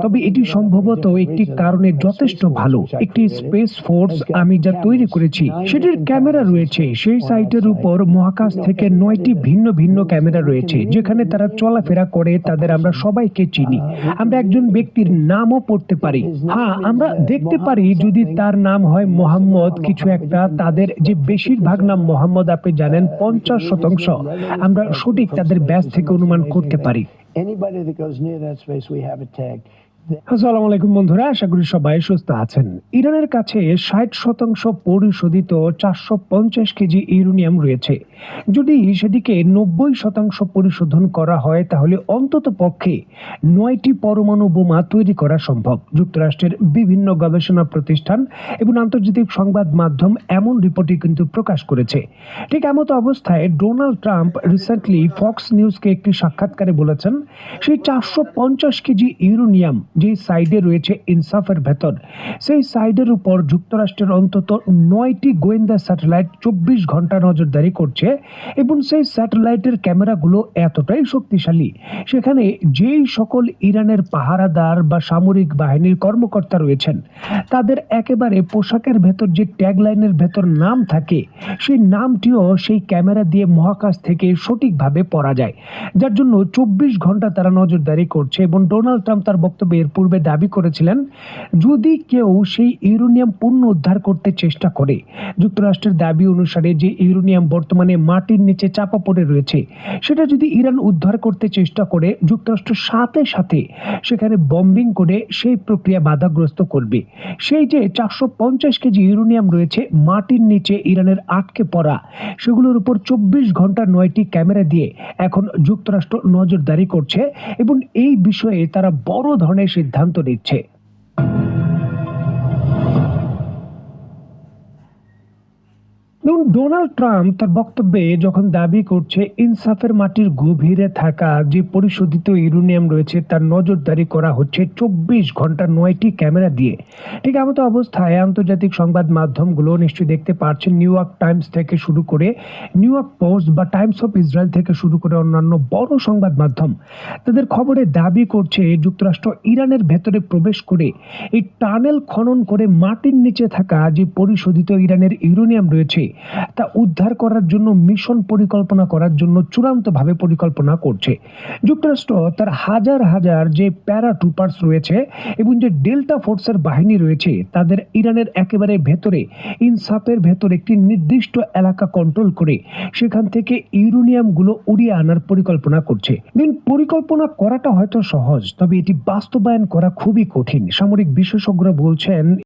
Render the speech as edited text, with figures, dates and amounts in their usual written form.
তবে এটি সম্ভবত একটি কারণে যথেষ্ট ভালো। একটি স্পেস ফোর্স আমি যা তৈরি করেছি সেটির ক্যামেরা রয়েছে। সেই সাইটের উপর মহাকাশ থেকে ৯টি ভিন্ন ভিন্ন ক্যামেরা রয়েছে, যেখানে তারা চলাফেরা করে। তাদের আমরা সবাইকে চিনি। আমরা একজন ব্যক্তির নামও পড়তে পারি। হ্যাঁ, আমরা দেখতে পারি যদি তার নাম হয় মোহাম্মদ কিছু একটা, তাদের যে বেশিরভাগ নাম মোহাম্মদ আপনি জানেন ৫০% আমরা সঠিক তাদের ব্যাচ থেকে অনুমান করতে পারি। আসসালামু আলাইকুম বন্ধুরা, আশা করি সবাই সুস্থ আছেন। ইরানের কাছে ৬০% পরিশোধিত ৪৫০ কেজি ইউরেনিয়াম রয়েছে। যদি সেটিকে ৯০% পরিশোধন করা হয় তাহলে অন্তত পক্ষে ৯টি পরমাণু বোমা তৈরি করা সম্ভব। যুক্তরাষ্ট্রের বিভিন্ন গবেষণা প্রতিষ্ঠান এবং আন্তর্জাতিক সংবাদ মাধ্যম এমন রিপোর্টই কিন্তু প্রকাশ করেছে। ঠিক এমতো অবস্থায় ডোনাল্ড ট্রাম্প রিসেন্টলি ফক্স নিউজকে একটি সাক্ষাৎকারে বলেছেন, সেই ৪৫০ কেজি ইউরেনিয়াম যে সাইডে রয়েছে ইনসাফের ভেতর, সেই সাইডের উপর যুক্তরাষ্ট্রের অন্তত ৯টি গোয়েন্দা স্যাটেলাইট ২৪ ঘন্টা নজরদারি করছে এবং সেই স্যাটেলাইটের ক্যামেরাগুলো এতটাই শক্তিশালী, সেখানে যেই সকল ইরানের পাহারাদার বা সামরিক বাহিনীর কর্মকর্তা রয়েছেন তাদের একেবারে পোশাকের ভেতর যে ট্যাগলাইনের ভেতর নাম থাকে, সেই নামটিও সেই ক্যামেরা দিয়ে মহাকাশ থেকে সঠিকভাবে পড়া যায়, যার জন্য ২৪ ঘন্টা তারা নজরদারি করছে। এবং ডোনাল্ড ট্রাম্প তার বক্তব্যে এর পূর্বে দাবি করেছিলেন, যদি কেউ সেই ইউরেনিয়াম পণ্য উদ্ধার করতে চেষ্টা করে, যুক্তরাষ্ট্রের দাবি অনুসারে যে ইউরেনিয়াম বর্তমানে মাটির নিচে চাপা পড়ে রয়েছে, সেটা যদি ইরান উদ্ধার করতে চেষ্টা করে, যুক্তরাষ্ট্র সাথে সাথে সেখানে বম্বিং করে সেই প্রক্রিয়া বাধাগ্রস্ত করবে। সেই যে ৪৫০ কেজি ইউরেনিয়াম রয়েছে মাটির নিচে ইরানের আটকে পড়া, সেগুলোর উপর ২৪ ঘন্টা ৯টি ক্যামেরা দিয়ে এখন যুক্তরাষ্ট্র নজরদারি করছে এবং এই বিষয়ে তারা বড় ধরনের সিদ্ধান্ত নিচ্ছে। এবং ডোনাল্ড ট্রাম্প তার বক্তব্যে যখন দাবি করছে ইনসাফের মাটির গভীরে থাকা যে পরিশোধিত ইউরেনিয়াম রয়েছে তার নজরদারি করা হচ্ছে ২৪ ঘন্টা ৯টি ক্যামেরা দিয়ে, ঠিক এমতো অবস্থায় আন্তর্জাতিক সংবাদ মাধ্যমগুলো নিশ্চয়ই দেখতে পাচ্ছেন, নিউ ইয়র্ক টাইমস থেকে শুরু করে নিউ ইয়র্ক পোস্ট বা টাইমস অফ ইসরায়েল থেকে শুরু করে অন্যান্য বড় সংবাদ মাধ্যম তাদের খবরে দাবি করছে যুক্তরাষ্ট্র ইরানের ভেতরে প্রবেশ করে এই টানেল খনন করে মাটির নিচে থাকা যে পরিশোধিত ইরানের ইউরেনিয়াম রয়েছে তা উদ্ধার করার জন্য মিশন পরিকল্পনা করার জন্য চূড়ান্তভাবে পরিকল্পনা করছে। যুক্তরাষ্ট্র তার হাজার হাজার যে প্যারা ট্রুপার্স রয়েছে এবং যে ডেল্টা ফোর্সের বাহিনী রয়েছে তাদের ইরানের একেবারে ভেতরে ইনসাফের ভেতরে একটি নির্দিষ্ট এলাকা কন্ট্রোল করে সেখান থেকে ইউরেনিয়ামগুলো উড়িয়ে আনার পরিকল্পনা করছে। পরিকল্পনা করাটা হয়তো সহজ, তবে এটি বাস্তবায়ন করা খুবই কঠিন। সামরিক বিশেষজ্ঞরা বলছেন